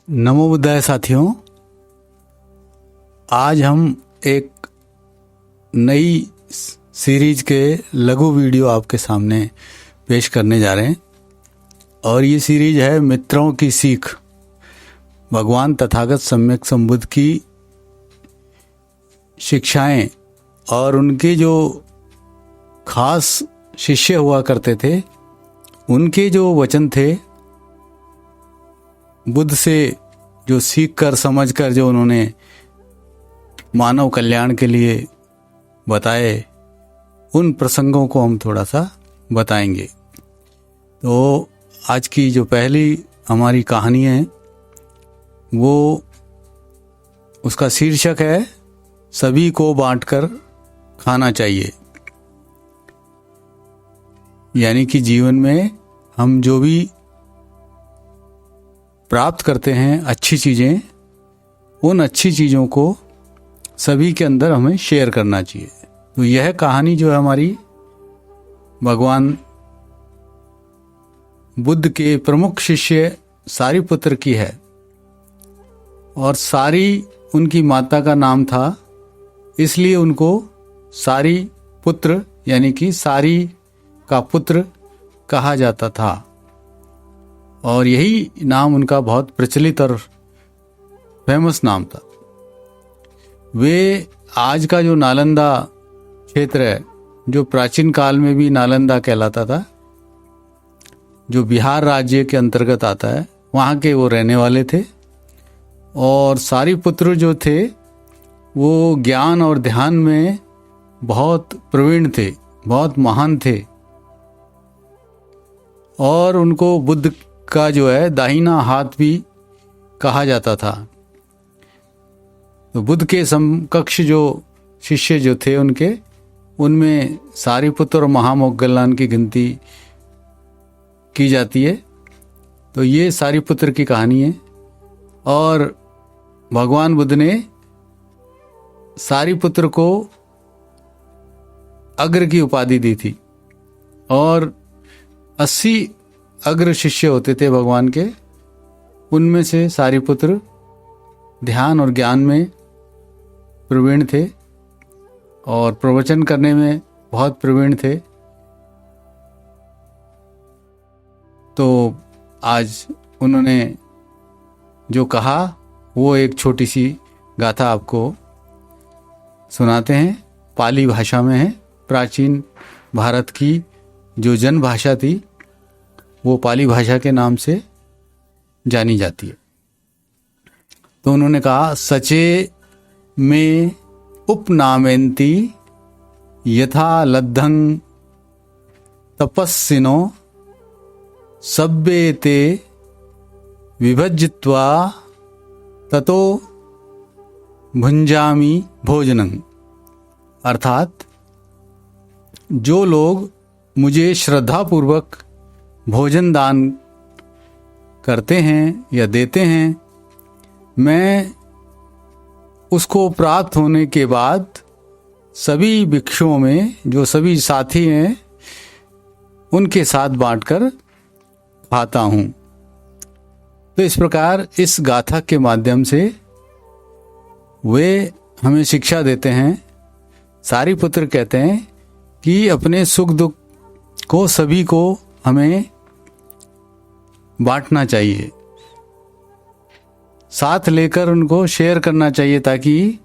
नमो बुद्धाय साथियों, आज हम एक नई सीरीज के लघु वीडियो आपके सामने पेश करने जा रहे हैं और ये सीरीज है मित्रों की सीख। भगवान तथागत सम्यक संबुद्ध की शिक्षाएं और उनके जो खास शिष्य हुआ करते थे, उनके जो वचन थे, बुद्ध से जो सीख कर समझ कर जो उन्होंने मानव कल्याण के लिए बताए, उन प्रसंगों को हम थोड़ा सा बताएंगे। तो आज की जो पहली हमारी कहानी है वो उसका शीर्षक है सभी को बांटकर खाना चाहिए। यानी कि जीवन में हम जो भी प्राप्त करते हैं अच्छी चीज़ें, उन अच्छी चीज़ों को सभी के अंदर हमें शेयर करना चाहिए। तो यह कहानी जो है हमारी भगवान बुद्ध के प्रमुख शिष्य सारिपुत्र की है और सारी उनकी माता का नाम था, इसलिए उनको सारी पुत्र यानी कि सारी का पुत्र कहा जाता था और यही नाम उनका बहुत प्रचलित और फेमस नाम था। वे आज का जो नालंदा क्षेत्र है, जो प्राचीन काल में भी नालंदा कहलाता था, जो बिहार राज्य के अंतर्गत आता है, वहाँ के वो रहने वाले थे। और सारिपुत्र जो थे वो ज्ञान और ध्यान में बहुत प्रवीण थे, बहुत महान थे और उनको बुद्ध का जो है दाहिना हाथ भी कहा जाता था। तो बुद्ध के समकक्ष जो शिष्य जो थे उनमें सारिपुत्र और महामोग्गलान की गिनती की जाती है। तो ये सारिपुत्र की कहानी है और भगवान बुद्ध ने सारिपुत्र को अग्र की उपाधि दी थी और 80 अग्र शिष्य होते थे भगवान के। उनमें से सारिपुत्र ध्यान और ज्ञान में प्रवीण थे और प्रवचन करने में बहुत प्रवीण थे। तो आज उन्होंने जो कहा वो एक छोटी सी गाथा आपको सुनाते हैं। पाली भाषा में है। प्राचीन भारत की जो जन भाषा थी वो पाली भाषा के नाम से जानी जाती है। तो उन्होंने कहा, सचे में उपनामेन्ति यथा लद्धं तपस्सिनो सब्बे ते विभज्यत्वा ततो भुंजामि भोजनं। अर्थात जो लोग मुझे श्रद्धापूर्वक भोजन दान करते हैं या देते हैं, मैं उसको प्राप्त होने के बाद सभी भिक्षुओं में जो सभी साथी हैं उनके साथ बांटकर खाता हूँ। तो इस प्रकार इस गाथा के माध्यम से वे हमें शिक्षा देते हैं। सारिपुत्र कहते हैं कि अपने सुख दुख को सभी को हमें बांटना चाहिए, साथ लेकर उनको शेयर करना चाहिए ताकि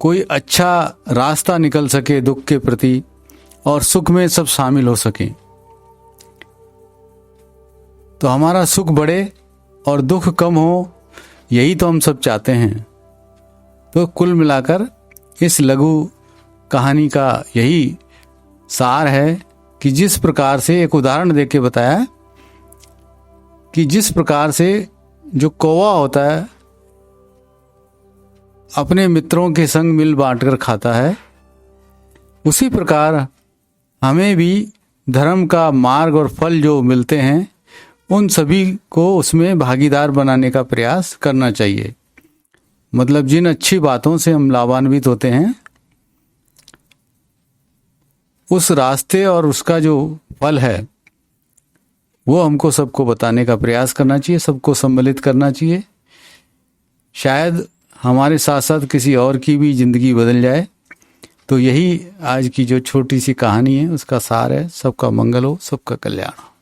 कोई अच्छा रास्ता निकल सके दुख के प्रति और सुख में सब शामिल हो सकें। तो हमारा सुख बढ़े और दुख कम हो, यही तो हम सब चाहते हैं। तो कुल मिलाकर इस लघु कहानी का यही सार है कि जिस प्रकार से एक उदाहरण देके बताया कि जिस प्रकार से जो कौवा होता है अपने मित्रों के संग मिल बांटकर खाता है, उसी प्रकार हमें भी धर्म का मार्ग और फल जो मिलते हैं उन सभी को उसमें भागीदार बनाने का प्रयास करना चाहिए। मतलब जिन अच्छी बातों से हम लाभान्वित होते हैं उस रास्ते और उसका जो फल है वो हमको सबको बताने का प्रयास करना चाहिए, सबको सम्मिलित करना चाहिए। शायद हमारे साथ साथ किसी और की भी ज़िंदगी बदल जाए। तो यही आज की जो छोटी सी कहानी है उसका सार है। सबका मंगल हो, सबका कल्याण हो।